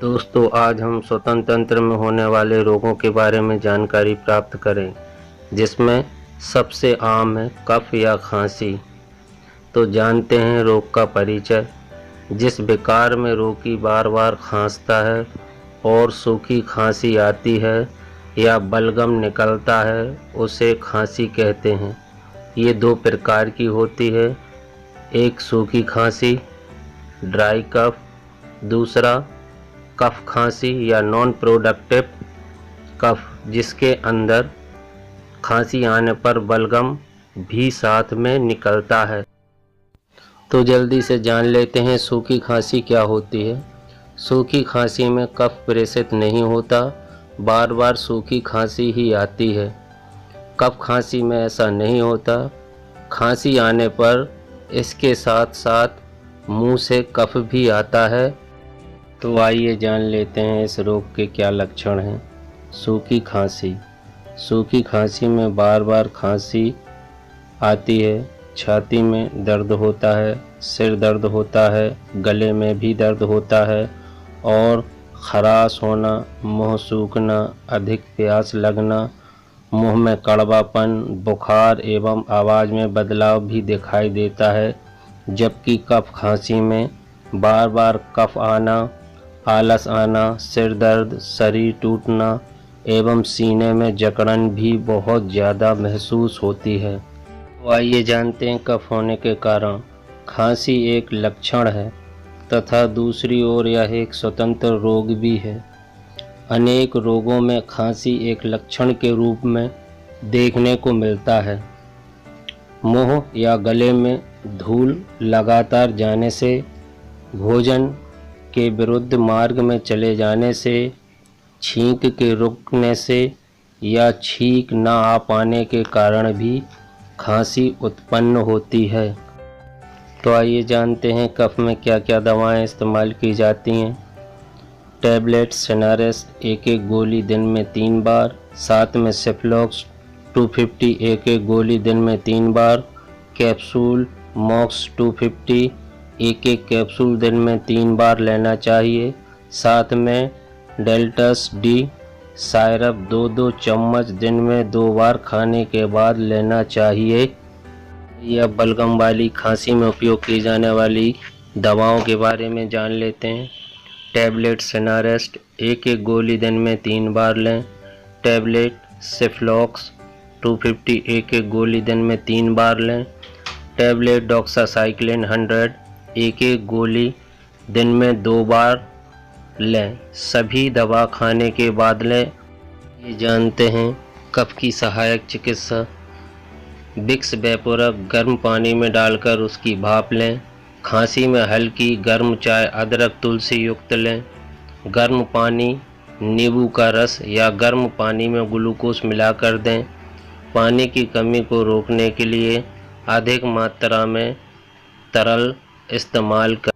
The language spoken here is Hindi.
दोस्तों, आज हम श्वसन तंत्र में होने वाले रोगों के बारे में जानकारी प्राप्त करें, जिसमें सबसे आम है कफ या खांसी। तो जानते हैं रोग का परिचय। जिस विकार में रोगी बार बार खांसता है और सूखी खांसी आती है या बलगम निकलता है, उसे खांसी कहते हैं। ये दो प्रकार की होती है, एक सूखी खांसी ड्राई कफ, दूसरा कफ खांसी या नॉन प्रोडक्टिव कफ, जिसके अंदर खांसी आने पर बलगम भी साथ में निकलता है। तो जल्दी से जान लेते हैं सूखी खांसी क्या होती है। सूखी खांसी में कफ प्रेषित नहीं होता, बार बार सूखी खांसी ही आती है। कफ खांसी में ऐसा नहीं होता। खांसी आने पर इसके साथ साथ मुंह से कफ भी आता है। तो आइए जान लेते हैं इस रोग के क्या लक्षण हैं। सूखी खांसी। सूखी खांसी में बार बार खांसी आती है, छाती में दर्द होता है, सिर दर्द होता है, गले में भी दर्द होता है और खराश होना, मुंह सूखना, अधिक प्यास लगना, मुंह में कड़वापन, बुखार एवं आवाज़ में बदलाव भी दिखाई देता है। जबकि कफ खांसी में बार बार कफ आना, आलस आना, सिर दर्द, शरीर टूटना एवं सीने में जकड़न भी बहुत ज़्यादा महसूस होती है। तो आइए जानते हैं कफ होने के कारण। खांसी एक लक्षण है तथा दूसरी ओर यह एक स्वतंत्र रोग भी है। अनेक रोगों में खांसी एक लक्षण के रूप में देखने को मिलता है। मुंह या गले में धूल लगातार जाने से, भोजन के विरुद्ध मार्ग में चले जाने से, छींक के रुकने से या छींक ना आ पाने के कारण भी खांसी उत्पन्न होती है। तो आइए जानते हैं कफ में क्या क्या दवाएं इस्तेमाल की जाती हैं। टैबलेट सिनारेस एक गोली दिन में 3 बार, साथ में सिफ्लॉक्स 250 एक गोली दिन में 3 बार, कैप्सूल मॉक्स 250 एक कैप्सूल दिन में 3 बार लेना चाहिए। साथ में डेल्टस डी सायरप 2-2 चम्मच दिन में 2 बार खाने के बाद लेना चाहिए। यह बलगम वाली खांसी में उपयोग की जाने वाली दवाओं के बारे में जान लेते हैं। टैबलेट सिनारेस्ट एक गोली दिन में 3 बार लें। टैबलेट सिफ्लॉक्स 250 एक गोली दिन में 3 बार लें। टैबलेट डॉक्सासाइक्लिन 100 एक गोली दिन में 2 बार लें। सभी दवा खाने के बाद लें। ये जानते हैं कफ की सहायक चिकित्सा। विक्स वेपोरब गर्म पानी में डालकर उसकी भाप लें। खांसी में हल्की गर्म चाय अदरक तुलसी युक्त लें। गर्म पानी, नींबू का रस या गर्म पानी में ग्लूकोज मिलाकर दें। पानी की कमी को रोकने के लिए अधिक मात्रा में तरल इस्तेमाल कर